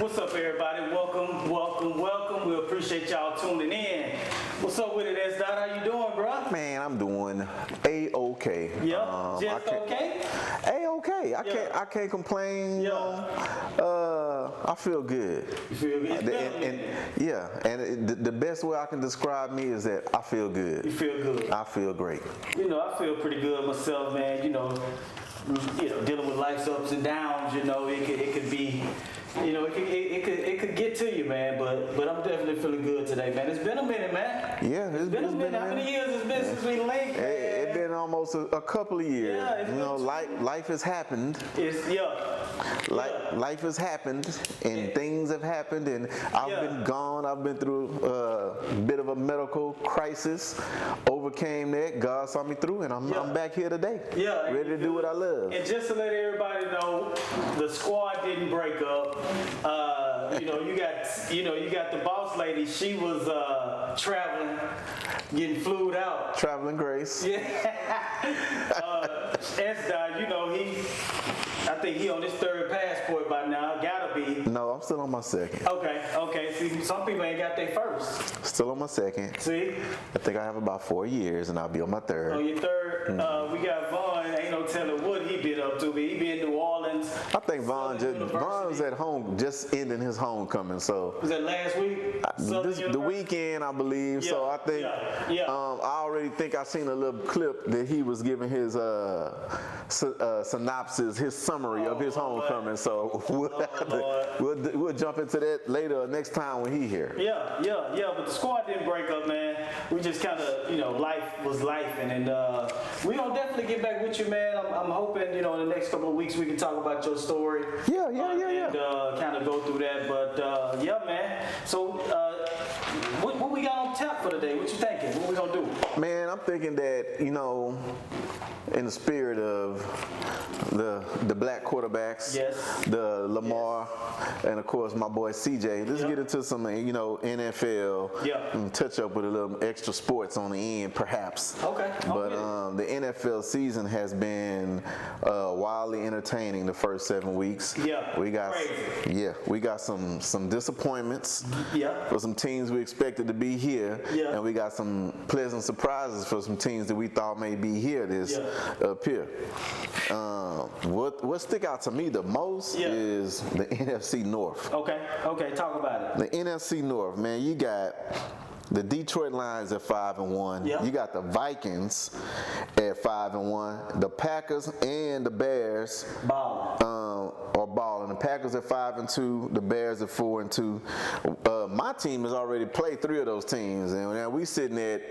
What's up, everybody? Welcome. We appreciate y'all tuning in. What's up with it, S. Dot? How you doing, bro? Man, I'm doing A-okay. Yeah, just okay? A-okay. I can't complain. I feel good. You feel good? The best way I can describe me is that I feel good. You feel good? I feel great. I feel pretty good myself, man. Dealing with life's ups and downs. It could be. It could get to you, man, but I'm definitely feeling good today, man. It's been a minute, man. Yeah, it's been a minute. How many years it's been since we linked? It's been almost a couple of years. Yeah, life has happened. Life has happened, and things have happened, and I've been gone. I've been through a bit of a medical crisis. Overcame that. God saw me through, and I'm back here today. Yeah, ready to do what I love. And just to let everybody know, the squad didn't break up. You got the boss lady. She was traveling, getting flued out. Traveling Grace. Yeah. S-Dot, I think he on his third passport by now. Gotta be. No, I'm still on my second. Okay. See, some people ain't got their first. Still on my second. See? I think I have about 4 years, and I'll be on my third. On your third, we got Vaughn. Ain't no telling what he been up to. He been in New Orleans. I think Vaughn was at home, just ending his homecoming. So was that last week? The weekend, I believe. Yeah, so I think I already think I seen a little clip that he was giving his synopsis, his summary of his homecoming. So we'll jump into that later next time when he here. Yeah. But the squad didn't break up, man. We just kind of, life was life, and we gonna definitely get back with you, man. I'm hoping, in the next couple of weeks we can talk about your story. Yeah. And kind of go through that, but man. So what we got on tap for today? What you thinking? What we gonna do? Man, I'm thinking that in the spirit of the black quarterbacks, the Lamar, and of course my boy CJ. Let's get into some NFL and touch up with a little extra sports on the end, perhaps. Okay. But the NFL season has been wildly entertaining the first 7 weeks. We got some disappointments for some teams we expected to be here, and we got some pleasant surprises for some teams that we thought may be here up here. What stick out to me the most is the NFC North. Okay, talk about it. The NFC North, man, you got the Detroit Lions at 5-1. You got the Vikings at 5-1. The Packers and the Bears are balling. The Packers at 5-2. The Bears at 4-2. My team has already played 3 of those teams, and now we sitting at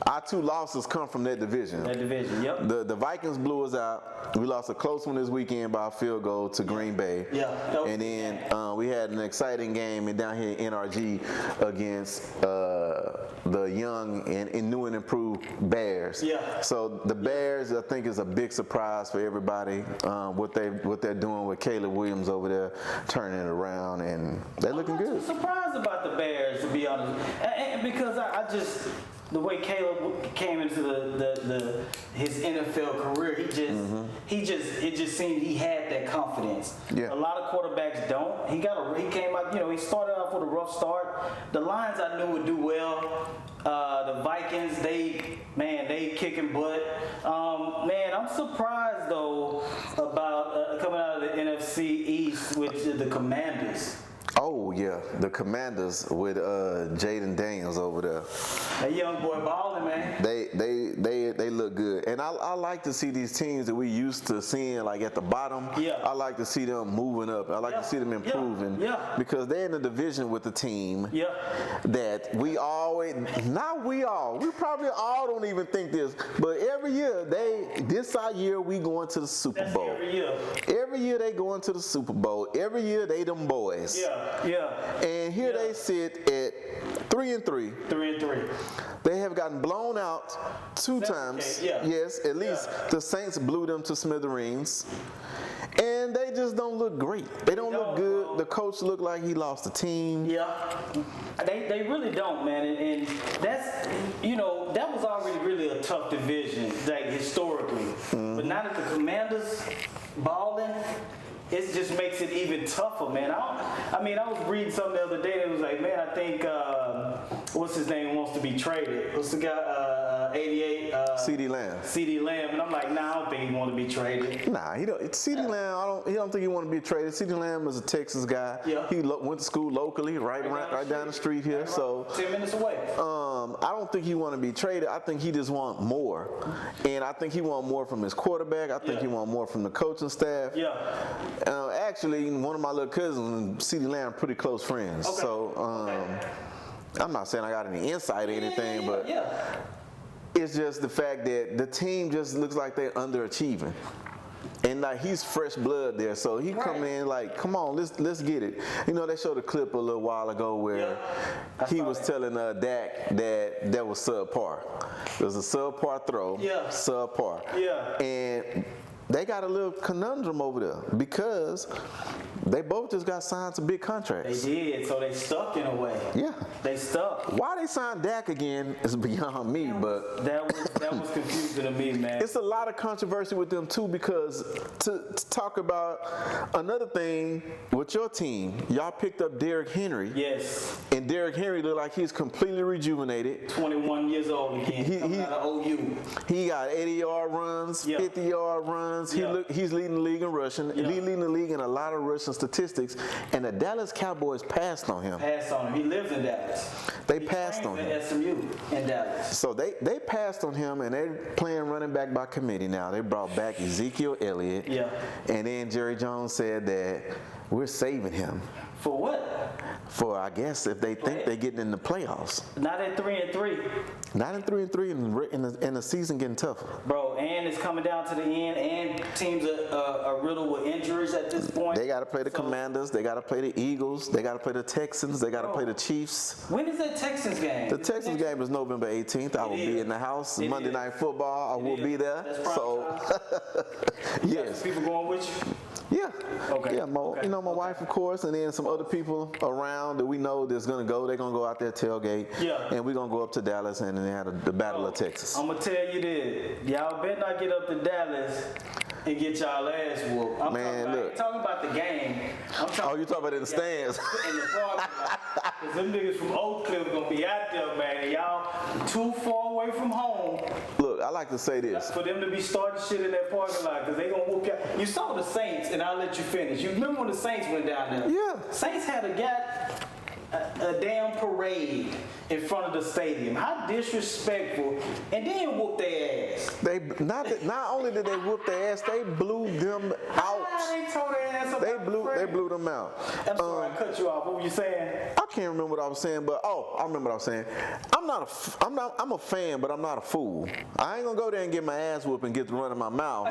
our 2 losses come from that division. The Vikings blew us out. We lost a close one this weekend by a field goal to Green Bay. And then we had an exciting game down here in NRG against the young and new and improved Bears. So the Bears, I think, is a big surprise for everybody. What they're doing with Caleb Williams over there, turning it around, and they're looking good. I'm surprised about the Bears, to be honest, and because I just. The way Caleb came into his NFL career, it just seemed he had that confidence. A lot of quarterbacks don't. He came out, he started off with a rough start. The Lions I knew would do well. The Vikings, they kicking butt. Man, I'm surprised though about coming out of the NFC East with the Commanders. Oh yeah, the Commanders with Jaden Daniels over there. That young boy balling, man. They look good, and I like to see these teams that we used to seeing like at the bottom. I like to see them moving up. I like to see them improving. Because they're in the division with the team that we probably all don't even think this, but every year this our year we going to the Super Bowl. Every year they going to the Super Bowl. Every year they them boys. And here they sit at 3-3. 3-3. They have gotten blown out 2 times. Yes, at least the Saints blew them to smithereens. And they just don't look great. They don't look good. The coach looked like he lost the team. They really don't, man. And that's, that was already really a tough division, like historically. But now that the Commanders balling, it just makes it even tougher, man. I was reading something the other day that was like, man, I think what's his name wants to be traded. What's the guy? 88. CeeDee Lamb. CeeDee Lamb, and I'm like, nah, I don't think he want to be traded. Nah, he don't. CeeDee Lamb, he don't think he want to be traded. CeeDee Lamb is a Texas guy. Yeah. He went to school locally, right down the street here. Right, so 10 minutes away. I don't think he want to be traded. I think he just want more, and I think he want more from his quarterback. I think he want more from the coaching staff. Yeah. Actually, one of my little cousins and CeeDee Lamb are pretty close friends. Okay. So I'm not saying I got any insight or anything, but yeah. it's just the fact that the team just looks like they're underachieving. And like he's fresh blood there, so he come in like, come on, let's get it. You know, they showed a clip a little while ago where he was telling Dak that was subpar. It was a subpar throw, subpar. Yeah. And they got a little conundrum over there because they both just got signed to big contracts. They did, so they stuck in a way. Yeah. They stuck. Why they signed Dak again is beyond me, but that was confusing to me, man. It's a lot of controversy with them too, because to talk about another thing with your team, y'all picked up Derrick Henry. Yes. And Derrick Henry looked like he's completely rejuvenated. 21 years old again. Coming out of OU. He got 80-yard runs, 50-yard runs. He's leading the league in rushing. He's leading the league in a lot of rushing statistics. And the Dallas Cowboys passed on him. He lives in Dallas. They passed on him. At SMU in Dallas. So they passed on him, and they're playing running back by committee now. They brought back Ezekiel Elliott. Yeah. And then Jerry Jones said that we're saving him. For what? For, I guess, if they think they're getting in the playoffs. Not at 3-3. Not in 3-3, and the season getting tougher. Bro, and it's coming down to the end, and teams are riddled with injuries at this point. They got to play the Commanders. They got to play the Eagles. They got to play the Texans. They got to play the Chiefs. When is that Texans game? The Texans game is November 18th. I will be in the house. Monday Night Football. I will be there. So, yes. People going with you? Yeah. Okay. Yeah, you know, my wife, of course, and then some other people around that we know that's going to go. They're going to go out there tailgate. Yeah. And we're going to go up to Dallas and then have the Battle of Texas. I'm going to tell you this. Y'all better not get up to Dallas and get y'all ass whooped. I'm talking about the game. You talking about in the stands? In the parking lot. Because them niggas from Oak Cliff going to be out there, man. And y'all too far away from home. Look, I like to say this. For them to be starting shit in that parking lot, because they going to whoop you. You saw the Saints, and I'll let you finish. You remember when the Saints went down there? Yeah. Once had a damn parade in front of the stadium. How disrespectful. And then whoop their ass. Not only did they whoop their ass, they blew them out. They tore their ass up. They blew them out. I'm sorry, I cut you off. What were you saying? I can't remember what I was saying, but I remember what I was saying. I'm a fan, but I'm not a fool. I ain't gonna go there and get my ass whooped and get to run in my mouth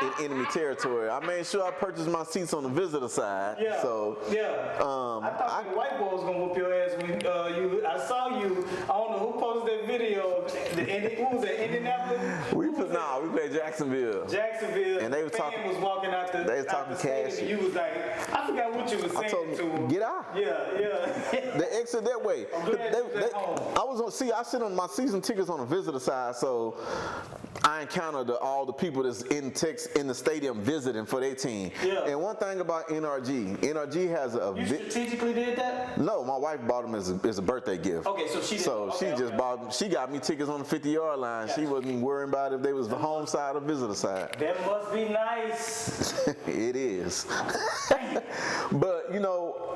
in enemy territory. I made sure I purchased my seats on the visitor side. Yeah. So I thought the white boy was gonna whoop your ass when I saw you. I don't know who posted that video. Who was that? Indianapolis? We played Jacksonville. And they was talking. Was walking out the. They was talking cash. And you was like, I forgot what you was saying. I told to him. Get out. Yeah. They exit that way. I sit on my season tickets on the visitor side, so I encountered all the people that's in the stadium visiting for their team. Yeah. And one thing about NRG has a. You strategically did that? No, my wife bought them as a birthday gift. Okay, so she did. Bought them. She got me tickets on the 50-yard line. She wasn't worrying about if they was the home side or visitor side. That must be nice. It is. But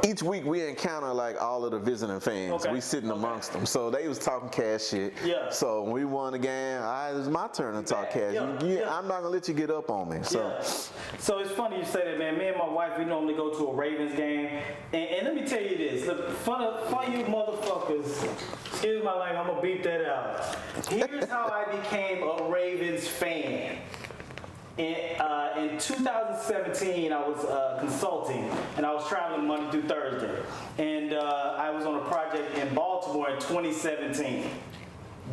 each week we encounter like all of the visiting fans. We sitting amongst them. So they was talking cash shit. Yeah. So when we won the game, it was my turn to talk cash. I'm not gonna let you get up on me. So. So it's funny you say that, man. Me and my wife, we normally go to a Ravens game, and let me tell you this: look, for you motherfuckers, excuse my language, I'm gonna beep that out. Here's how I became a Ravens fan. In 2017, I was consulting, and I was traveling Monday through Thursday. And I was on a project in Baltimore in 2017.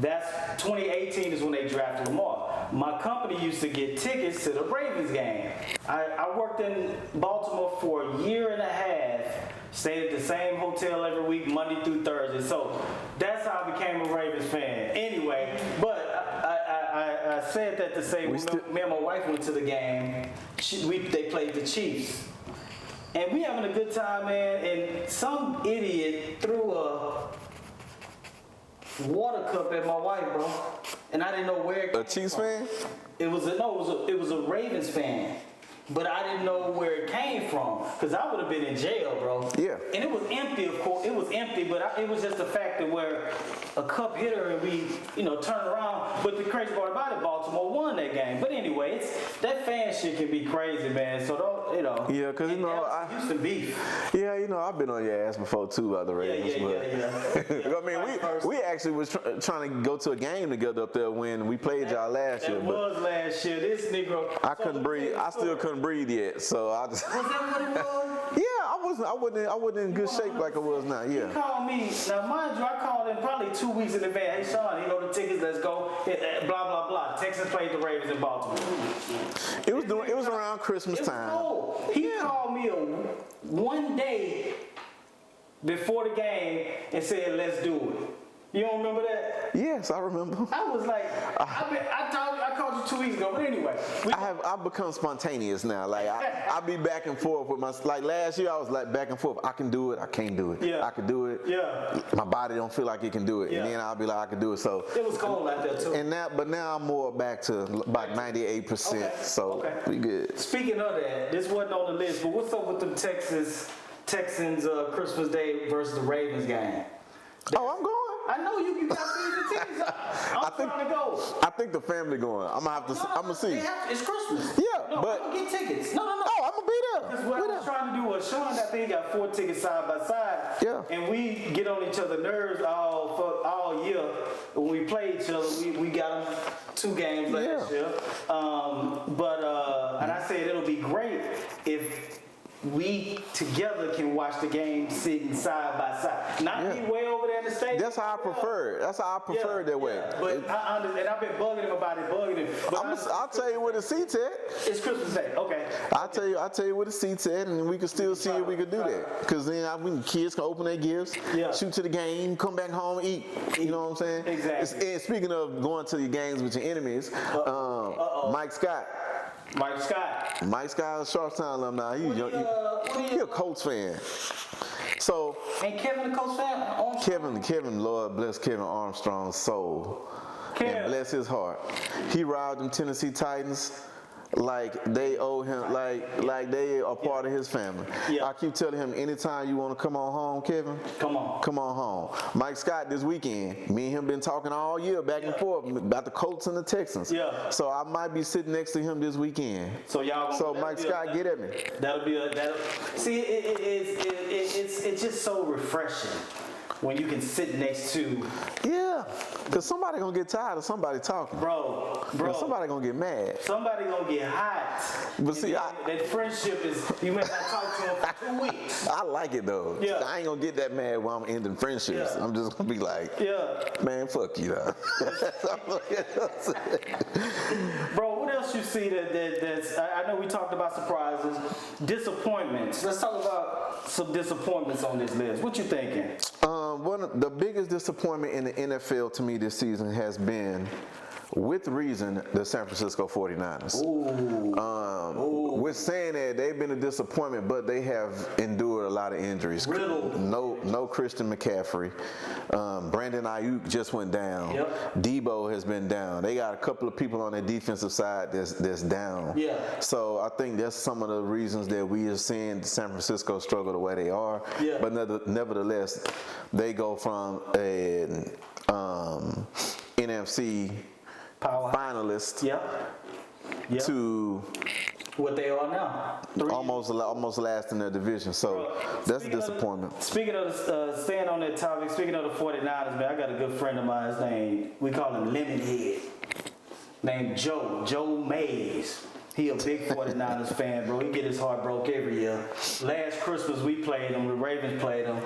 2018 is when they drafted Lamar. My company used to get tickets to the Ravens game. I worked in Baltimore for a year and a half, stayed at the same hotel every week, Monday through Thursday. So that's how I became a Ravens fan. Anyway, but I said that to say, me and my wife went to the game. They played the Chiefs. And we having a good time, man. And some idiot threw a water cup at my wife, bro. And I didn't know where it came from. A Chiefs fan? It was a Ravens fan. But I didn't know where it came from, because I would have been in jail, bro. Yeah. And it was empty, of course. It was empty, but it was just the fact that where a cup hit her and we, turned around. But the crazy part about it, Baltimore won that game. But anyway, that fan shit can be crazy, man. So don't, Yeah, because, Houston beef. Yeah, I've been on your ass before, too, about the Ravens. Yeah. I mean, we actually was trying to go to a game together up there when we played y'all last year. It was last year. This Negro. I couldn't breathe. I still couldn't breathe yet, so I just. Was that what it was? Yeah, I wasn't in good shape like I was now. Yeah. He called me. Now, mind you, I called him probably 2 weeks in advance. Hey, Sean, the tickets. Let's go. Blah blah blah. Texans played the Ravens in Baltimore. It was around Christmas time. Cold. He called me one day before the game and said, "Let's do it." You don't remember that? Yes, I remember. I was like, I called you 2 weeks ago, but anyway. I've become spontaneous now. Like I be back and forth with like last year I was like back and forth. I can do it, I can't do it. Yeah. I can do it. Yeah. My body don't feel like it can do it. Yeah. And then I'll be like, I can do it. So it was cold out there too. But now I'm more back to about 98%. Okay. So we good. Speaking of that, this wasn't on the list, but what's up with the Texans Christmas Day versus the Ravens game? Oh, I'm going. I know you got the tickets. I'm trying to go. I think the family going. I'm gonna see. It's Christmas. Yeah, no, but I'm gonna get tickets. No. Oh, I'm gonna be there. Because what I was trying to do was Sean, I think he got 4 tickets side by side. Yeah. And we get on each other's nerves all year. When we play each other, we got them 2 games last year. And I said it'll be great if we together can watch the game sitting side by side. Not be way over there in the stadium. That's how I prefer it. That's how I prefer it that way. But and I've been bugging him about it, But I'll tell you where the seat's at. It's Christmas Day. Okay. I'll tell you where the seat's at, and we can still see if we can do that. Because then kids can open their gifts, shoot to the game, come back home, eat. You know what I'm saying? Exactly. And speaking of going to your games with your enemies, Mike Scott. Mike Scott is a Sharpstown alumni. He a Colts fan. So ain't Kevin a Colts fan? Kevin, Lord bless Kevin Armstrong's soul. And bless his heart. He robbed them Tennessee Titans like they owe him, like they are part of his family. Yeah. I keep telling him, anytime you want to come on home, Kevin, come on home. Mike Scott this weekend, me and him been talking all year back and forth about the Colts and the Texans. Yeah. So I might be sitting next to him this weekend. So Mike Scott, get at me. See, it's just so refreshing when you can sit next to. Yeah, because somebody gonna get tired of somebody talking. Bro. Somebody gonna get mad. Somebody gonna get hot. But see, that friendship is, you may not talk to him for 2 weeks. I like it though. Yeah. I ain't gonna get that mad while I'm ending friendships. Yeah. I'm just gonna be like, man, fuck you, though. Bro, what else you see that's, I know we talked about surprises, disappointments. Let's talk about some disappointments on this list. What you thinking? One of the biggest disappointment in the NFL to me this season has been, with reason, the San Francisco 49ers. With saying that they've been a disappointment, but they have endured a lot of injuries. No Christian McCaffrey. Brandon Ayuk just went down. Yep. Debo has been down. They got a couple of people on their defensive side that's down. Yeah. So I think that's some of the reasons that we are seeing San Francisco struggle the way they are. Yeah. But nevertheless, they go from an NFC power finalist to what they are now. Almost last in their division. So that's a disappointment. Speaking of staying on that topic, speaking of the 49ers, man, I got a good friend of mine. We call him Lemonhead, named Joe Mays. He a big 49ers fan, bro. He get his heart broke every year. Last Christmas we played him, the Ravens played him.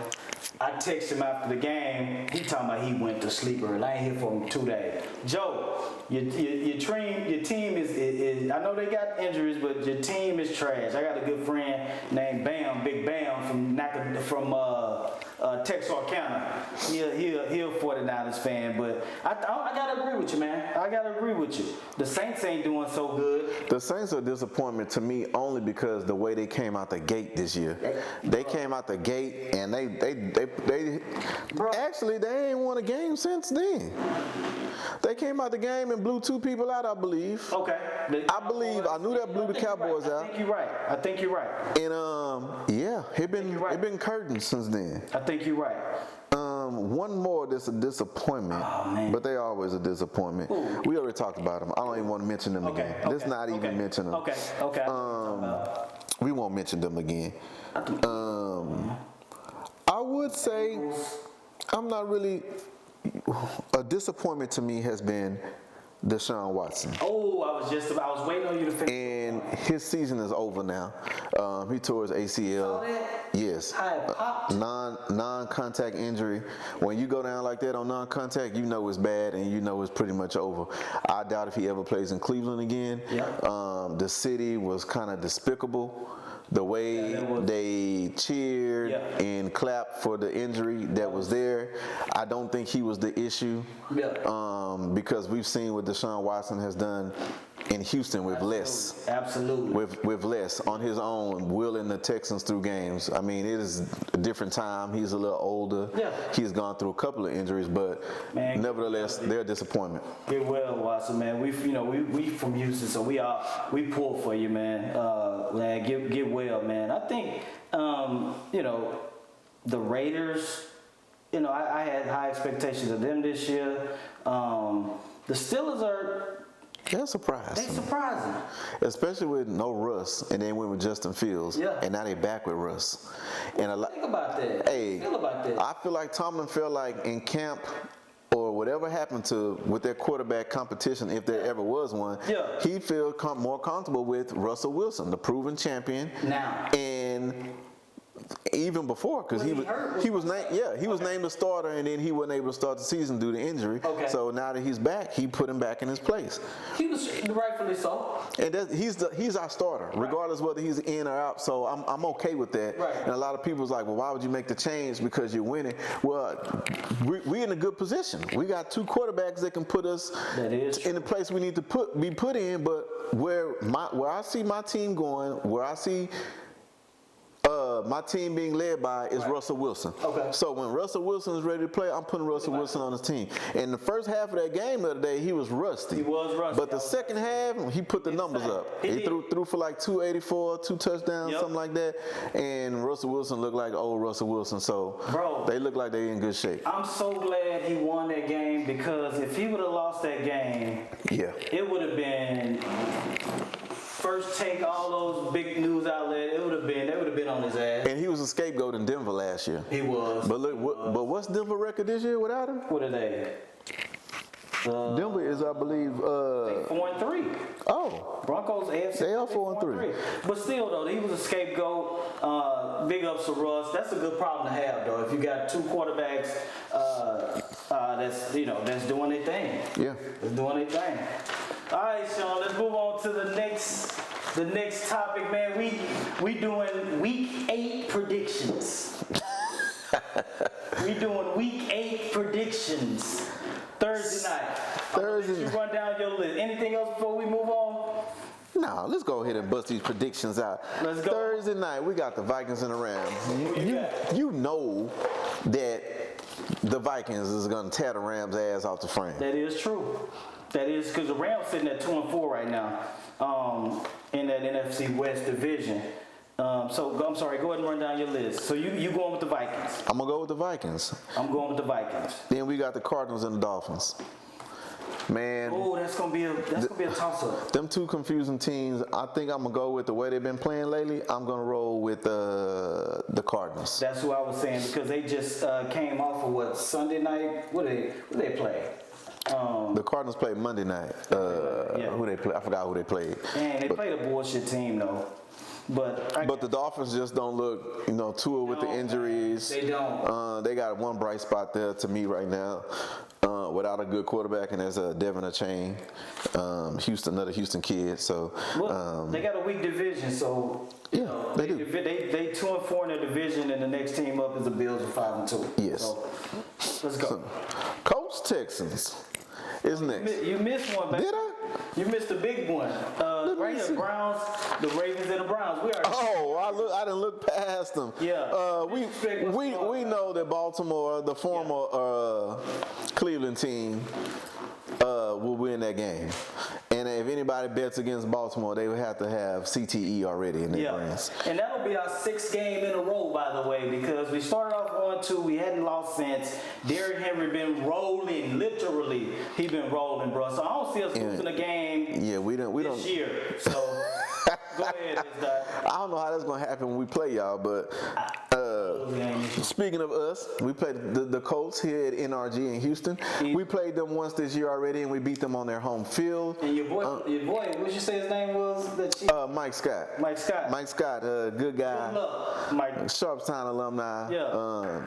I texted him after the game. He talking about he went to sleep early. I ain't here for him 2 days. Joe, your team is I know they got injuries, but your team is trash. I got a good friend named Big Bam from Texarkana. He a 49ers fan, but I gotta agree with you, man. I gotta agree with you. The Saints ain't doing so good. The Saints are a disappointment to me only because the way they came out the gate this year. They came out the gate and they actually they ain't won a game since then. They came out the game and blew 2 people out, I believe. Okay. I knew that blew the Cowboys out. I think you're right. And yeah, it been curtains since then. I think you're right. One more that's a disappointment, but they always a disappointment. Ooh. We already talked about them. I don't even want to mention them again. Let's not even mention them. Okay. We won't mention them again. I would say I'm not really. A disappointment to me has been Deshaun Watson. Oh, I was waiting on you to finish. And his season is over now. He tore his ACL. Yes. Non-contact injury. When you go down like that on non-contact, you know it's bad and you know it's pretty much over. I doubt if he ever plays in Cleveland again. Yeah. The city was kind of despicable. The way they cheered and clapped for the injury that was there, I don't think he was the issue. Because we've seen what Deshaun Watson has done in Houston with less. Absolutely. With less on his own, willing the Texans through games. I mean, it is a different time. He's a little older. Yeah. He's gone through a couple of injuries, but nevertheless, they're a disappointment. Get well, Watson, man. We from Houston, so we pull for you, man. Man, get well, man. I think the Raiders. I had high expectations of them this year. The Steelers They're surprising. They surprising. Especially with no Russ, and then went with Justin Fields. Yeah. And now they back with Russ. And Think about that. Hey, feel about that. I feel like Tomlin felt like in camp or whatever happened with their quarterback competition, if there ever was one, he felt more comfortable with Russell Wilson, the proven champion. Now. And even before, because he was named the starter, and then he wasn't able to start the season due to injury. Okay. So now that he's back, he put him back in his place. He was rightfully so. And he's our starter, regardless whether he's in or out. So I'm okay with that. Right. And a lot of people's like, well, why would you make the change because you're winning? Well, we're in a good position. We got 2 quarterbacks that can put us in the place we need to be put in. But where I see my team going, where I see my team being led by is Russell Wilson. Okay. So when Russell Wilson is ready to play, I'm putting Russell Wilson on his team. In the first half of that game the other day, he was rusty. But the second half, he put the numbers up. He threw for like 284, 2 touchdowns, something like that. And Russell Wilson looked like old Russell Wilson. So they look like they're in good shape. I'm so glad he won that game, because if he would have lost that game, it would have been First Take, all those big news outlets. They would have been on his ass. And he was a scapegoat in Denver last year. He was. But look, but what's Denver record this year without him? What are they? Denver is, I believe, 4-3. Oh. Broncos AFC. They are 4-3. But still, though, he was a scapegoat. Big ups to Russ. That's a good problem to have, though. If you got 2 quarterbacks that's doing their thing. Yeah. That's doing their thing. All right, Sean. Let's move on to the next topic, man. We doing Week 8 predictions. We doing Week 8 predictions. Thursday night. Thursday. You run down your list. Anything else before we move on? No, let's go ahead and bust these predictions out. Let's go. Thursday night, we got the Vikings and the Rams. You know that the Vikings is going to tear the Rams' ass off the frame. That is true. That is, because the Rams sitting at 2-4 right now in that NFC West division. So I'm sorry, go ahead and run down your list. So you going with the Vikings? I'm gonna go with the Vikings. I'm going with the Vikings. Then we got the Cardinals and the Dolphins. Man. Oh, that's gonna be a toss-up. Them 2 confusing teams. I think I'm gonna go with the way they've been playing lately. I'm gonna roll with the Cardinals. That's what I was saying, because they just came off of Sunday night. What they play? The Cardinals played Monday night. Who they play? I forgot who they played. Man, they played a bullshit team though. But the Dolphins just don't look, Tua with the injuries. They don't. They got one bright spot there to me right now. without a good quarterback, and there's Devin Achane, another Houston kid. So they got a weak division, so yeah, they do. They 2-4 in their division, and the next team up is the Bills at 5-2. Yes. So, let's go. So, Colts Texans is next. You missed one, baby. Did I? You missed the big one. Right here, Browns, the Ravens and the Browns. I didn't look past them. Yeah. We know that Baltimore, the former Cleveland team, will win that game. And if anybody bets against Baltimore, they would have to have CTE already in their brains. And that'll be our 6th game in a row, by the way, because we started off 1-2. We hadn't lost since. Derrick Henry been rolling, literally. He been rolling, bro. So I don't see us losing a game this year. So go ahead, I don't know how that's going to happen when we play y'all, but speaking of us, we played the Colts here at NRG in Houston. We played them once this year already, and we beat them on their home field. And your boy, what you say his name was? Mike Scott. Mike Scott, good guy. Good luck, Mike. Sharpstown alumni. Yeah.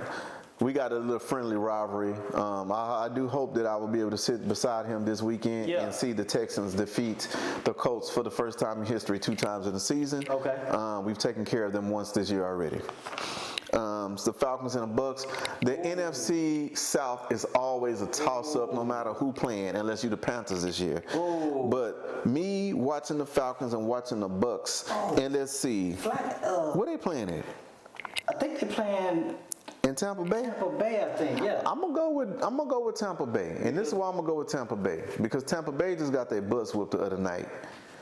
We got a little friendly rivalry. I do hope that I will be able to sit beside him this weekend and see the Texans defeat the Colts for the first time in history 2 times in the season. Okay. We've taken care of them once this year already. It's the Falcons and the Bucks. The NFC South is always a toss-up no matter who playing, unless you're the Panthers this year. But me watching the Falcons and watching the Bucks, and let's see, where they playing at? I think they're playing in Tampa Bay. Tampa Bay, I think. Yeah. I'm gonna go with Tampa Bay, and this is why I'm gonna go with Tampa Bay, because Tampa Bay just got their butts whooped the other night.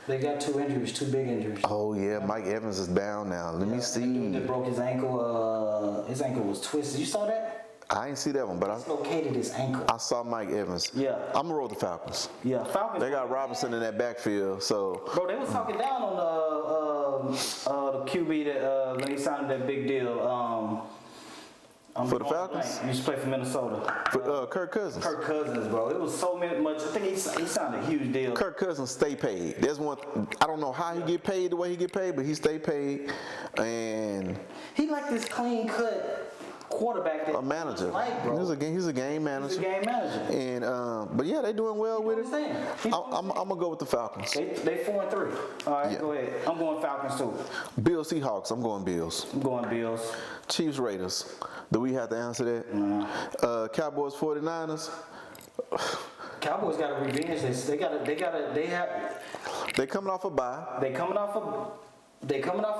They got 2 injuries, 2 big injuries. Oh yeah, Mike Evans is down now. Let me see. Dude that broke his ankle. His ankle was twisted. You saw that? I didn't see that one, but I dislocated his ankle. I saw Mike Evans. Yeah. I'm gonna roll the Falcons. Yeah, Falcons. They got Robinson in that backfield, so. Bro, they was talking down on the QB that when he signed that big deal. For the Falcons? He used to play for Minnesota. For Kirk Cousins. Kirk Cousins, bro. It was so much. I think he signed a huge deal. Kirk Cousins stay paid. There's one. I don't know how he get paid the way he get paid, but he stay paid, and he like this clean cut quarterback. That a manager. Like, bro. He's a game manager. He's a game manager. And but yeah, they doing well with it. I'm gonna go with the Falcons. They 4-3. All right, go ahead. I'm going Falcons too. Bills Seahawks. I'm going Bills. I'm going Bills. Chiefs Raiders. Do we have to answer that? No. Cowboys 49ers. Cowboys got to revenge this. They coming off a bye. They coming off a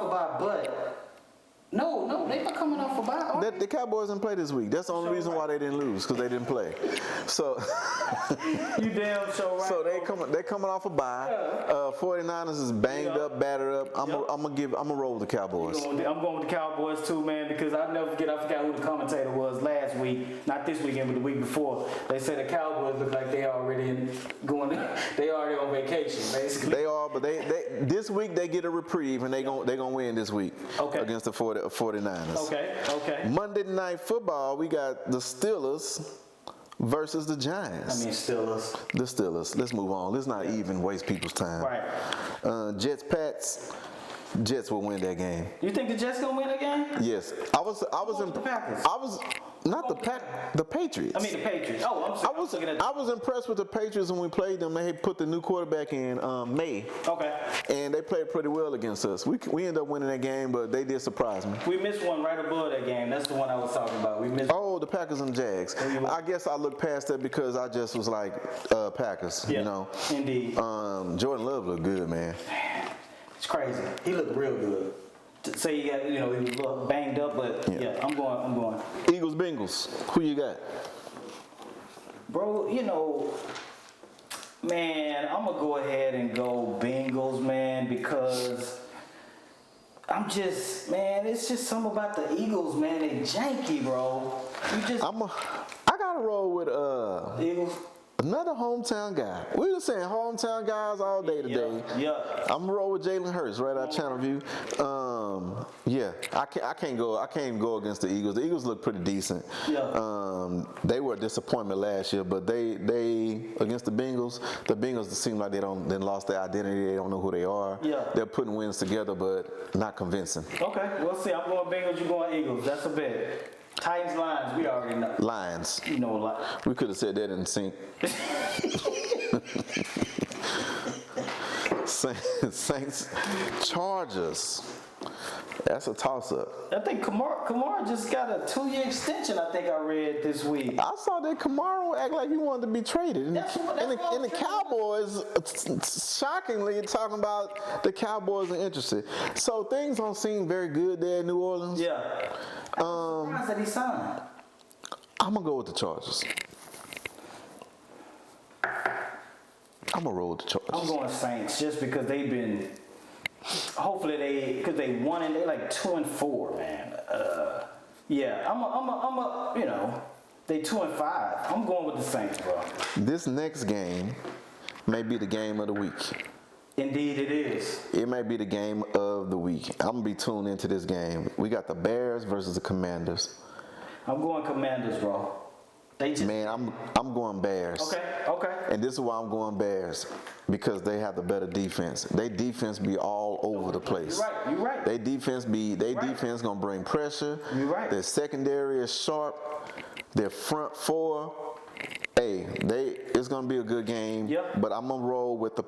bye, but no, they not coming off a bye. The Cowboys didn't play this week. That's the only reason why they didn't lose, because they didn't play. So you damn sure right. So they coming off a bye. 49ers is banged up, battered up. I'm gonna roll with the Cowboys. I'm going with the Cowboys too, man, because I forgot who the commentator was last week, not this weekend, but the week before. They said the Cowboys look like they already on vacation, basically. They are, but they this week they get a reprieve, and they gonna win this week against the 49ers. Okay. Monday Night Football, we got the Steelers versus the Giants. Steelers. The Steelers. Let's move on. Let's not even waste people's time. Right. Jets Pats. Jets will win that game. You think the Jets gonna win that game? Yes. I was the Packers. Not the Patriots. I mean the Patriots. Oh, I was impressed with the Patriots when we played them. They put the new quarterback in May. Okay. And they played pretty well against us. We ended up winning that game, but they did surprise me. We missed one right above that game. That's the one I was talking about. We missed. Oh, the Packers and Jags. I guess I looked past that because I just was like Packers. Yeah, you know. Indeed. Jordan Love looked good, man. It's crazy. He looked real good. To say he got, he was a little banged up, but yeah, I'm going. Eagles, Bengals. Who you got? Bro, man, I'm gonna go ahead and go Bengals, man, because it's just something about the Eagles, man. They janky, bro. I gotta roll with Eagles. Another hometown guy. We were saying hometown guys all day today. Yeah. I'm gonna roll with Jalen Hurts right out Channel View. I can't go against the Eagles. The Eagles look pretty decent. Yeah. They were a disappointment last year, but they against the Bengals seem like they lost their identity. They don't know who they are. Yeah. They're putting wins together, but not convincing. Okay. We'll see. I'm going Bengals. You going Eagles. That's a bet. Titans, Lions, we already know. Lions. You know, We could have said that in sync. Saints, Chargers. That's a toss-up. I think Kamara just got a 2-year extension, I think I read this week. I saw that Kamara act like he wanted to be traded. And the Cowboys, shockingly, talking about the Cowboys are interested. So things don't seem very good there in New Orleans. Yeah. I'm surprised that he signed. I'm going to go with the Chargers. I'm going to roll with the Chargers. I'm going Saints just because they've been... Hopefully because they won and they like 2-4, man. Yeah, I'm you know, they 2-5. I'm going with the Saints, bro. This next game may be the game of the week. Indeed it is. It may be the game of the week. I'm going to be tuned into this game. We got the Bears versus the Commanders. I'm going Commanders, bro. Man, I'm going Bears. Okay. And this is why I'm going Bears. Because they have the better defense. They defense be all over the place. You're right. They defense gonna bring pressure. You're right. Their secondary is sharp. Their front four, it's gonna be a good game. Yep. But I'm gonna roll with the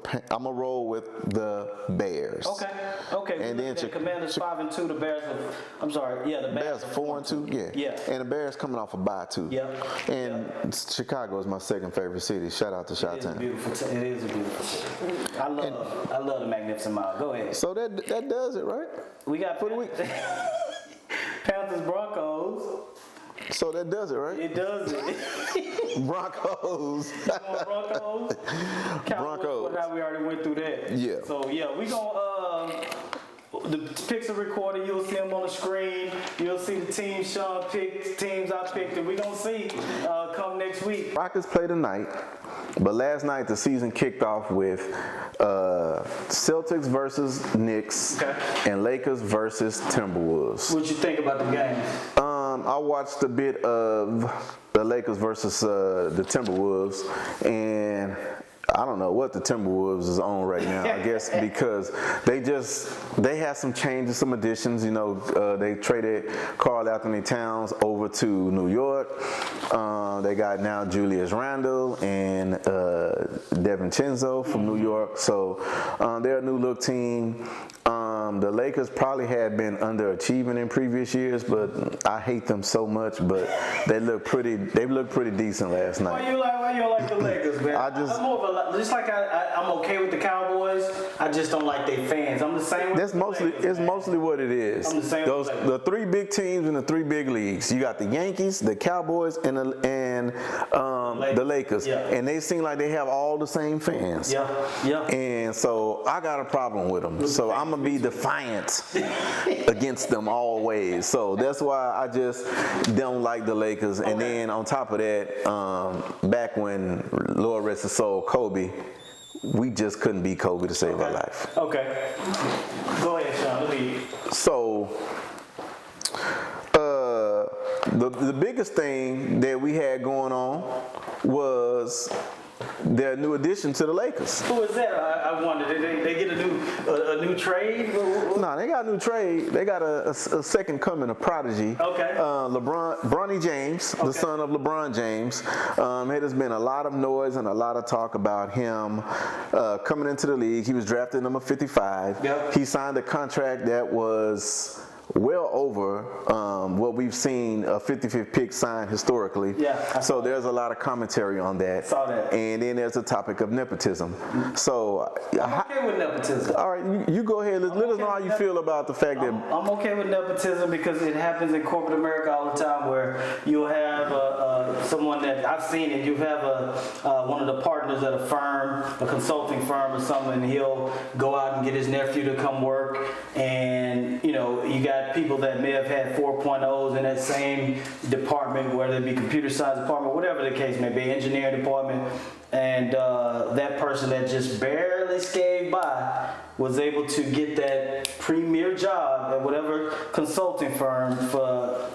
Bears. Okay. And then Commanders 5-2. The Bears the Bears 4-2. Yeah. And the Bears coming off a bye too. Yep. And Chicago is my second favorite city. Shout out to Chi-Town. It is a beautiful city. I love the Magnificent Mile. Go ahead. So that does it, right? We got for the week. Panthers Broncos. So that does it, right? It does it. Broncos. Broncos. Broncos. Now we already went through that. Yeah. So yeah, we gonna the picks are recorded. You'll see them on the screen. You'll see the teams Sean picked, teams I picked, and we gonna see come next week. Rockets play tonight, but last night the season kicked off with Celtics versus Knicks and Lakers versus Timberwolves. What you think about the game? I watched a bit of the Lakers versus the Timberwolves, and I don't know what the Timberwolves is on right now. I guess because they had some changes, some additions. You know, they traded Karl Anthony Towns over to New York. They got now Julius Randle and DiVincenzo from New York. So they're a new look team. The Lakers probably had been underachieving in previous years, but I hate them so much. But they look pretty decent last night. Why you don't like the Lakers, man? I'm more of just like I'm okay with the Cowboys. I just don't like their fans. I'm the same. That's mostly what it is. I'm the same. The three big teams in the three big leagues. You got the Yankees, the Cowboys, and the Lakers, and they seem like they have all the same fans. Yeah. And so I got a problem with them. So I'm gonna be defiant against them always. So that's why I just don't like the Lakers. And then on top of that, back when Lord rest his soul, Kobe, we just couldn't beat Kobe to save our life. Okay. Go ahead, Sean. So the biggest thing that we had going on was their new addition to the Lakers. Who is that? I wonder. Did they get a new trade? No, they got a new trade. They got a second coming, a prodigy. Okay. Bronny James, the son of LeBron James. It has been a lot of noise and a lot of talk about him coming into the league. He was drafted number 55. Yep. He signed a contract that was well over what we've seen a 55th pick signed historically. Yeah. So there's a lot of commentary on that. Saw that. And then there's a topic of nepotism. So I'm okay with nepotism. all right, you go ahead. Let us know how you feel about the fact that I'm okay with nepotism because it happens in corporate America all the time, where you'll have someone that I've seen it. You have one of the partners at a firm, a consulting firm or something, and he'll go out and get his nephew to come work, and you got people that may have had 4.0s in that same department, whether it be computer science department, whatever the case may be, engineering department, and that person that just barely scaped by was able to get that premier job at whatever consulting firm for,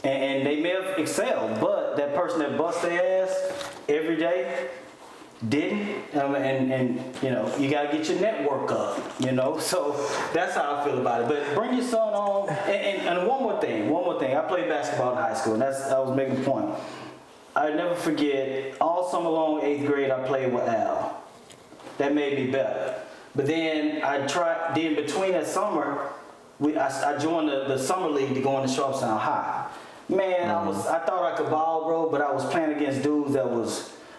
and they may have excelled, but that person that bust their ass every day didn't, and you got to get your network up, so that's how I feel about it. But bring your son on, and one more thing, thing. I played basketball in high school, and I was making a point. I never forget, all summer long, 8th grade, I played with Al. That made me better. But then between that summer, I joined the summer league to go into Sharpstown High. Man, I thought I could ball, bro, but I was playing against dudes that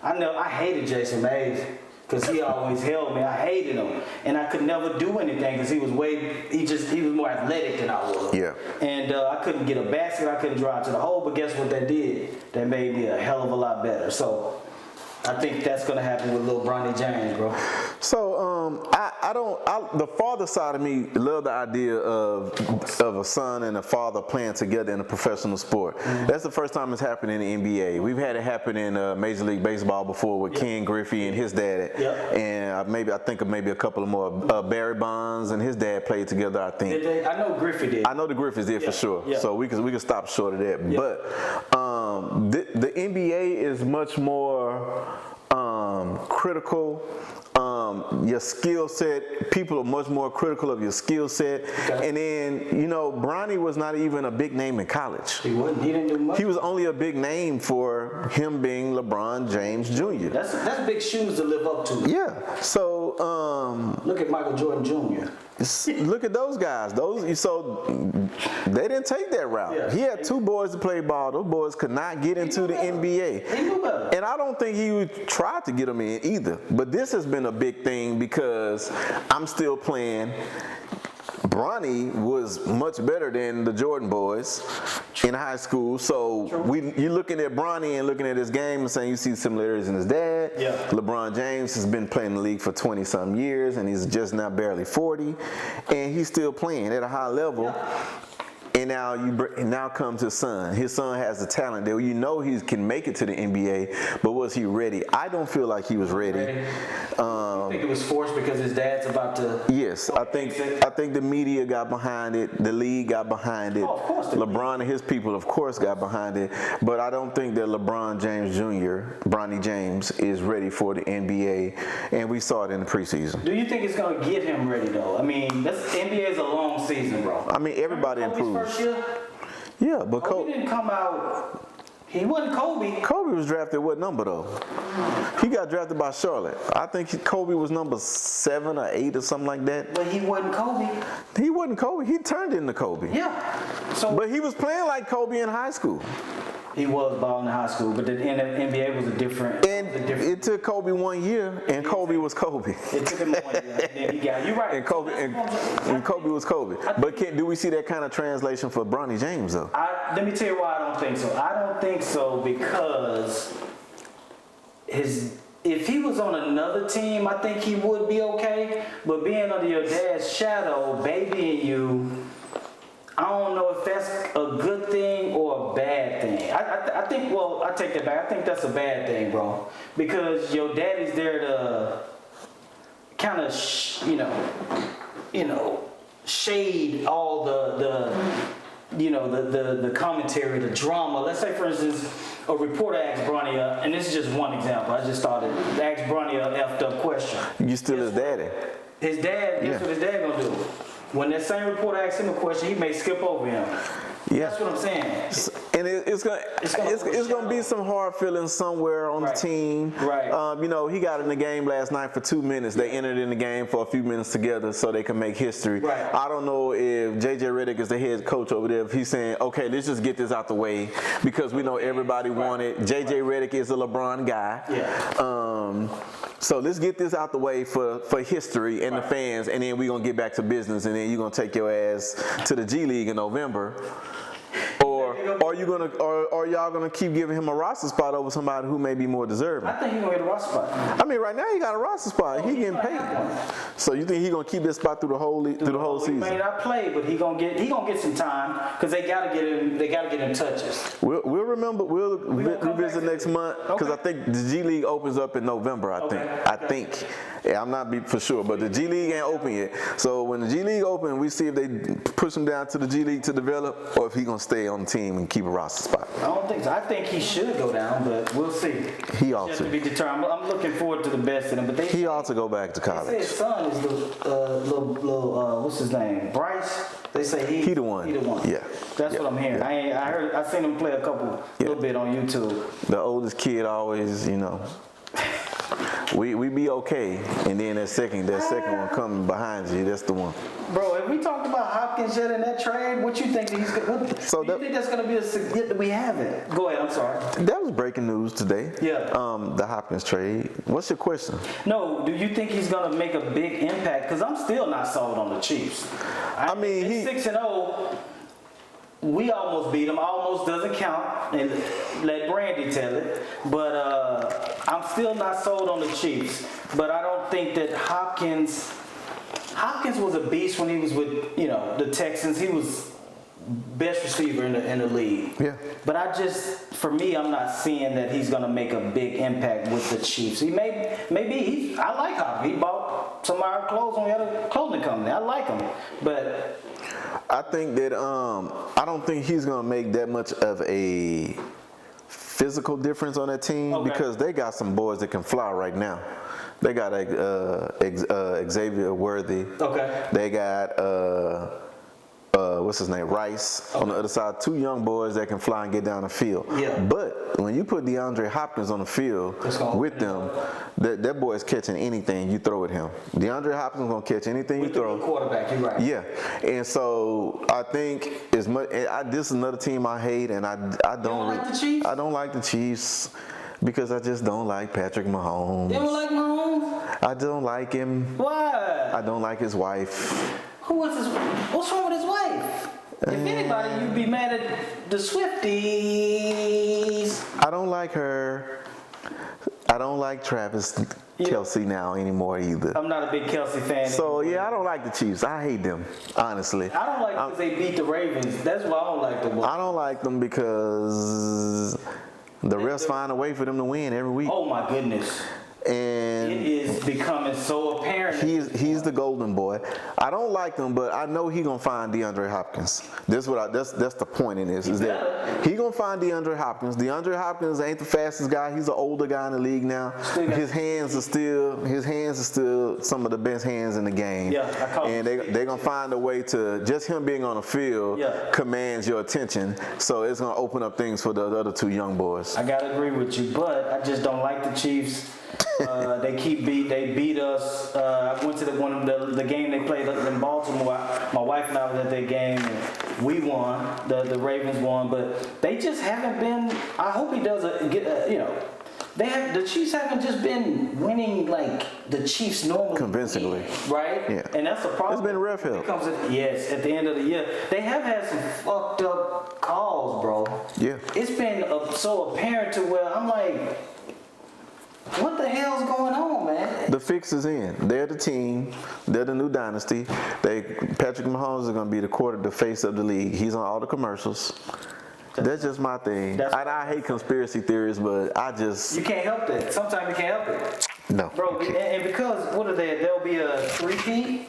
I hated Jason Mays because he always held me. I hated him, and I could never do anything because he was more athletic than I was. Yeah. And I couldn't get a basket, I couldn't drive to the hole, but guess what that did? That made me a hell of a lot better. So I think that's gonna happen with little Bronny James, bro. So the father side of me love the idea of a son and a father playing together in a professional sport. That's the first time it's happened in the NBA. We've had it happen in Major League Baseball before with Ken Griffey and his dad, and I think of maybe a couple of more. Barry Bonds and his dad played together, I think. I know Griffey did. I know the Griffiths did for sure. Yeah. So we can stop short of that. Yeah. But the NBA is much more critical. Your skill set, people are much more critical of your skill set. Okay. And then, Bronny was not even a big name in college. He wasn't. He didn't do much. He was only a big name for him being LeBron James Jr. That's big shoes to live up to. Yeah. So look at Michael Jordan Jr. Look at those guys. So they didn't take that route. Yeah. He had two boys to play ball. Those boys could not get into the NBA. He knew better. And I don't think he tried to get them in either. But this has been a big thing because I'm still playing. Bronny was much better than the Jordan boys in high school. So you're looking at Bronny and looking at his game and saying you see similarities in his dad. Yeah. LeBron James has been playing in the league for 20-some years and he's just now barely 40. And he's still playing at a high level. Yeah. And now comes his son. His son has the talent that he can make it to the NBA, but was he ready? I don't feel like he was ready. I think it was forced because his dad's about to. Yes, I think the media got behind it. The league got behind it. Oh, of course. LeBron and his people, of course, got behind it. But I don't think that LeBron James Jr., Bronny James, is ready for the NBA, and we saw it in the preseason. Do you think it's going to get him ready though? I mean, NBA is a long season, bro. I mean, everybody improves. Yeah, but Kobe didn't come out. He wasn't Kobe. Kobe was drafted what number though? He got drafted by Charlotte. I think Kobe was number 7 or 8 or something like that. But he wasn't Kobe. He wasn't Kobe. He turned into Kobe. Yeah. But he was playing like Kobe in high school. He was balling in high school, but the NBA was a different. And it took Kobe 1 year, and Kobe was Kobe. It took him 1 year. Then he got. You're right. And Kobe was Kobe. But do we see that kind of translation for Bronny James though? Let me tell you why I don't think so. I don't think so because if he was on another team, I think he would be okay. But being under your dad's shadow, babying you, I don't know if that's a good thing or a bad thing. I think, well, I take that back. I think that's a bad thing, bro. Because your daddy's there to kind of, shade all the commentary, the drama. Let's say, for instance, a reporter asked Bronny, and this is just one example. I just started asked Bronny a effed up question. You still his daddy. His dad, guess what his dad gonna do? When that same reporter asks him a question, he may skip over him. Yeah. That's what I'm saying. And it's gonna be some hard feelings somewhere on the team. Right. He got in the game last night for 2 minutes. They entered in the game for a few minutes together so they can make history. Right. I don't know if J.J. Redick is the head coach over there, if he's saying, okay, let's just get this out the way because we know everybody wanted. J.J. Redick is a LeBron guy. Yeah. So let's get this out the way for history and the fans, and then we're going to get back to business, and then you're going to take your ass to the G League in November. Or y'all gonna keep giving him a roster spot over somebody who may be more deserving? I think he's gonna get a roster spot. I mean, right now he got a roster spot. He getting paid. So you think he's gonna keep this spot through the whole season? He may not play, but he gonna get some time because they gotta get him. They gotta get him touches. We'll remember. We'll revisit next month because I think the G League opens up in November. I think. Yeah, I'm not for sure, but the G League ain't open yet. So when the G League open, we see if they push him down to the G League to develop, or if he gonna stay on the team and keep a roster spot. I don't think so. I think he should go down, but we'll see. He ought to be determined. I'm looking forward to the best in him, but he ought to go back to college. They say his son is the little what's his name? Bryce. They say he the one. Yeah. That's what I'm hearing. I seen him play a little bit on YouTube. The oldest kid always, we be okay, and then that second one coming behind you, that's the one. Bro, have we talked about Hopkins yet in that trade? What you think he's going to? So do you think that's going to be a significant? We haven't. Go ahead. I'm sorry. That was breaking news today. Yeah. The Hopkins trade. What's your question? No. Do you think he's going to make a big impact? Because I'm still not sold on the Chiefs. I mean, he's 6-0. We almost beat him. Almost doesn't count, and let Brandy tell it. But I'm still not sold on the Chiefs. But I don't think that Hopkins was a beast when he was with the Texans. He was best receiver in the league. Yeah. But for me, I'm not seeing that he's gonna make a big impact with the Chiefs. He maybe I like Hopkins. He bought some of our clothes when we had a clothing company. I like him, but I think that I don't think he's gonna make that much of a physical difference on that team because they got some boys that can fly right now. They got Xavier Worthy. Okay. They got what's his name, Rice on the other side. 2 young boys that can fly and get down the field. Yeah. But when you put DeAndre Hopkins on the field with them, that boy is catching anything you throw at him. DeAndre Hopkins is gonna catch anything you throw. With the quarterback, you're right. Yeah, and so I think as much. This is another team I hate, and I don't like the Chiefs? I don't like the Chiefs. Because I just don't like Patrick Mahomes. You don't like Mahomes? I don't like him. Why? I don't like his wife. What's wrong with his wife? If anybody, you'd be mad at the Swifties. I don't like her. I don't like Travis Kelce now anymore either. I'm not a big Kelce fan. So yeah, I don't like the Chiefs. I hate them, honestly. I don't like them because they beat the Ravens. That's why I don't like them. I don't like them because the refs find a way for them to win every week. Oh my goodness. And it is becoming so apparent. He's the golden boy. I don't like him, but I know he's gonna find DeAndre Hopkins. That's the point in this. Is that he gonna find DeAndre Hopkins. DeAndre Hopkins ain't the fastest guy. He's an older guy in the league now. His hands are still some of the best hands in the game. Yeah, and they're gonna find a way to just him being on the field commands your attention. So it's gonna open up things for the other 2 young boys. I gotta agree with you, but I just don't like the Chiefs. They beat us. I went to the game they played in Baltimore. My wife and I was at that game, and we won. The Ravens won, but they just haven't been. I hope he does the Chiefs haven't just been winning like the Chiefs normally. Convincingly. Right? Yeah. And that's a problem. It's been ref help. Yes, at the end of the year. They have had some fucked up calls, bro. Yeah. It's been so apparent to where I'm like, what the hell's going on, man? The fix is in. They're the team. They're the new dynasty. Patrick Mahomes is going to be the face of the league. He's on all the commercials. That's just my thing. I hate conspiracy theories, but you can't help that. Sometimes you can't help it. No. Bro, and because, what are they? There'll be a 3-peat?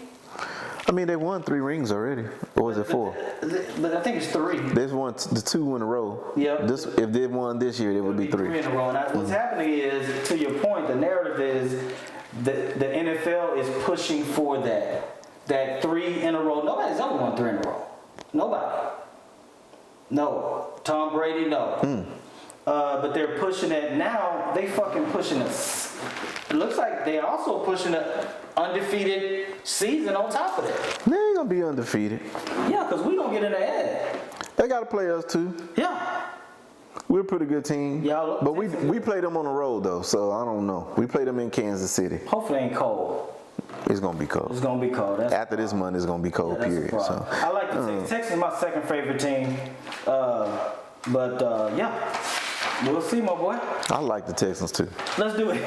I mean, they won 3 rings already. Or was it 4? But I think it's 3. They've won the 2 in a row. Yep. If they won this year, it would be 3. 3 in a row. And what's happening is, to your point, the narrative is the NFL is pushing for that 3 in a row. Nobody's ever won 3 in a row. Nobody. No. Tom Brady, no. But they're pushing it now. They fucking pushing us. It looks like they also pushing an undefeated season on top of that. They ain't gonna be undefeated. Yeah, because we gonna get in the head. They gotta play us too. Yeah. We're a pretty good team. But we played them on the road though, so I don't know. We played them in Kansas City. Hopefully it ain't cold. It's gonna be cold. It's gonna be cold. After this month, it's gonna be cold. Period. So I like the Texans. Texas is my second favorite team. Yeah, we'll see, my boy. I like the Texans too. Let's do it.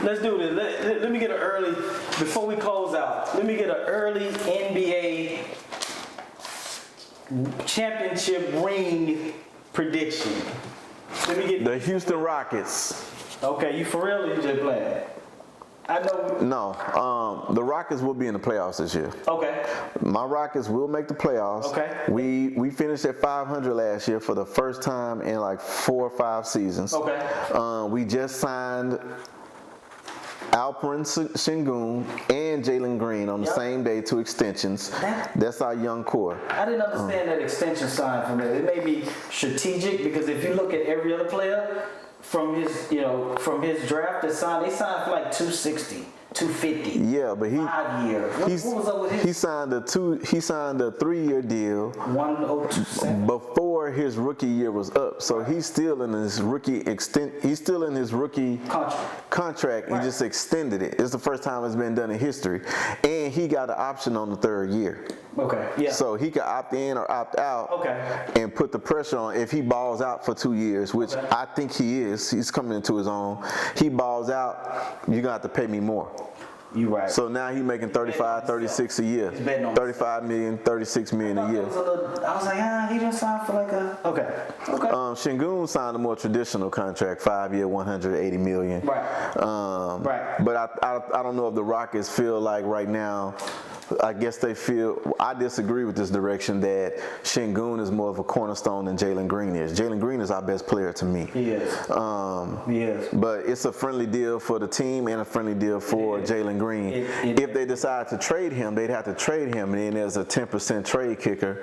Let's do this. Let me get an early before we close out. Let me get an early NBA championship ring prediction. Let me get the Houston Rockets. Okay, you for real? Or you just playing? I know. No, the Rockets will be in the playoffs this year. Okay. My Rockets will make the playoffs. Okay. We finished at 500 last year for the first time in like 4 or 5 seasons. Okay. We just signed Alperen Sengun and Jalen Green on the same day, 2 extensions. That's our young core. I didn't understand that extension sign from it. It may be strategic because if you look at every other player from his draft that signed, they signed for like 260. 250. Yeah, but 5 year. What was up with his? He signed a 3-year deal 1027 before his rookie year was up. So he's still in his rookie contract. Right. He just extended it. It's the first time it's been done in history. And he got an option on the 3rd year. Okay. Yeah. So he could opt in or opt out. Okay. And put the pressure on if he balls out for 2 years, which I think he is. He's coming into his own. He balls out, you're gonna have to pay me more. You right. So now he's making 35, 36 a year. 35 million, 36 million a year. I was like, he didn't sign for like a. Okay. Sengun signed a more traditional contract, 5 year, 180 million. Right. Right. But I don't know if the Rockets feel like right now. I guess they feel, I disagree with this direction that Sengun is more of a cornerstone than Jalen Green is. Jalen Green is our best player to me. He is. He is. But it's a friendly deal for the team and a friendly deal for Jalen Green. If they decide to trade him, they'd have to trade him, and then there's a 10% trade kicker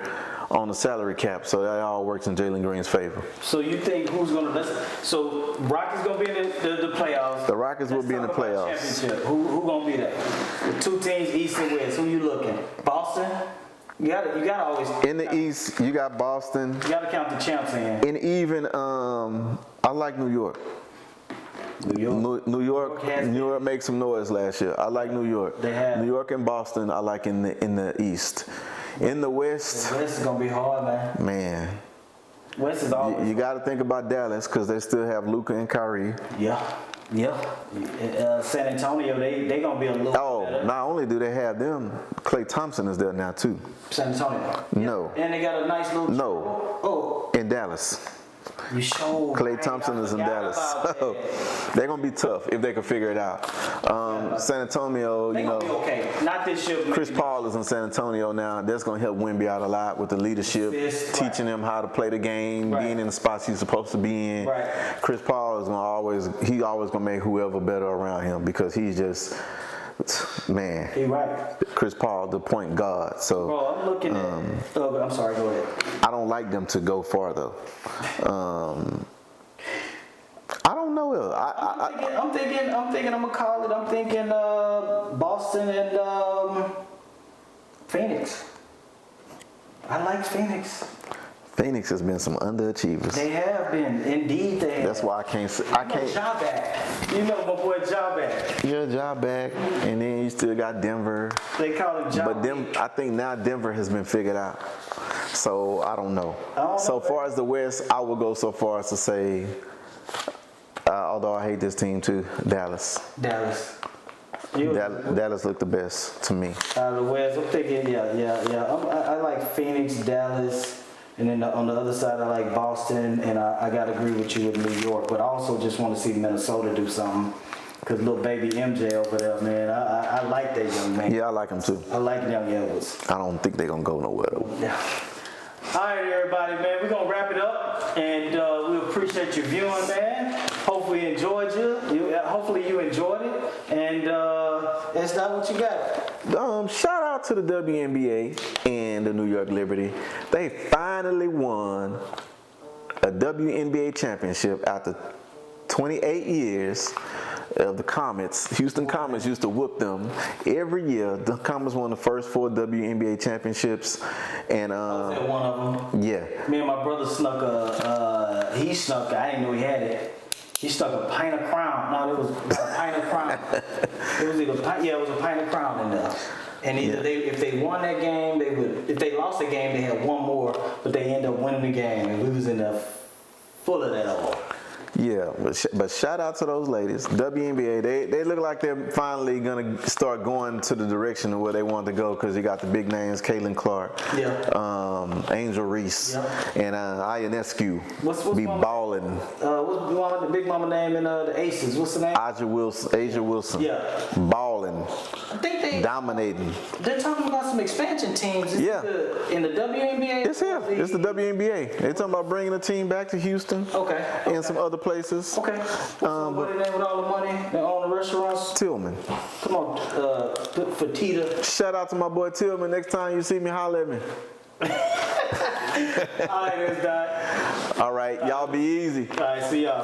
on the salary cap. So that all works in Jalen Green's favor. So you think who's going to, so Rockets going to be in the playoffs. The Rockets will be in the playoffs. Championship. Who going to be there? The 2 teams, East and West. Who you looking? Boston? You gotta always. In the East, you got Boston. You gotta count the champs in. And even, I like New York. New York made some noise last year. I like New York. They have. New York and Boston, I like in the East. In the West. The West is gonna be hard, man. Man. West is always. You got to think about Dallas because they still have Luka and Kyrie. Yeah. San Antonio, they gonna be a little. Oh, not only do they have them, Klay Thompson is there now too. San Antonio. No. And they got a nice little. No. Oh. In Dallas. You show. Klay Thompson is in Dallas. So they're gonna be tough if they can figure it out. San Antonio, they gonna be okay. Not this year. Chris Paul is in San Antonio now. That's gonna help Wemby out a lot with the leadership, teaching him how to play the game, being in the spots he's supposed to be in. Right. Chris Paul is always gonna make whoever better around him because he's just. Man, he right. Chris Paul, the point guard. So, bro, I'm looking at. I'm sorry. Go ahead. I don't like them to go farther. I don't know. I'm thinking. I'm gonna call it. I'm thinking Boston and Phoenix. I like Phoenix. Phoenix has been some underachievers. They have been, indeed. They have. That's why I can't. Ja back. You know my boy Ja back. Yeah, Ja back, and then you still got Denver. They call him Ja. But I think now Denver has been figured out. So I don't know. So far as the West, I would go so far as to say, although I hate this team too, Dallas. Dallas looked the best to me. Out of the West, I'm thinking, I like Phoenix, Dallas. And then on the other side, I like Boston, and I got to agree with you with New York. But I also just want to see Minnesota do something. Because little baby MJ over there, man, I like that young man. Yeah, I like him too. I like young Edwards. I don't think they're going to go nowhere though. Yeah. All right, everybody, man, we're going to wrap it up. And we appreciate your viewing, man. Hopefully you enjoyed it. And that's not what you got. Shout out to the WNBA and the New York Liberty. They finally won a WNBA championship after 28 years of the Comets. Houston Comets used to whoop them every year. The Comets won the first 4 WNBA championships. And I was at one of them. Yeah. Me and my brother snuck I didn't know he had it. He stuck a pint of Crown. No, it was a pint of Crown. It was a pint of Crown in there. And either if they won that game, they would. If they lost the game, they had one more, but they ended up winning the game, and we was in there full of that all. Yeah, but shout out to those ladies. WNBA, they look like they're finally going to start going to the direction of where they want to go because you got the big names, Caitlin Clark, Angel Reese, and Ionescu be balling. What's the big mama name in the Aces? What's the name? Asia Wilson. Yeah. Balling. I think dominating. They're talking about some expansion teams. In the WNBA? It's here. It's the WNBA. They're talking about bringing a team back to Houston. Okay. And some other places. places. Okay. What the name with all the money that own the restaurants? Tillman. Come on, Fatita. Shout out to my boy Tillman. Next time you see me, holler at me. All right, that's that. All right, y'all be easy. All right, see y'all.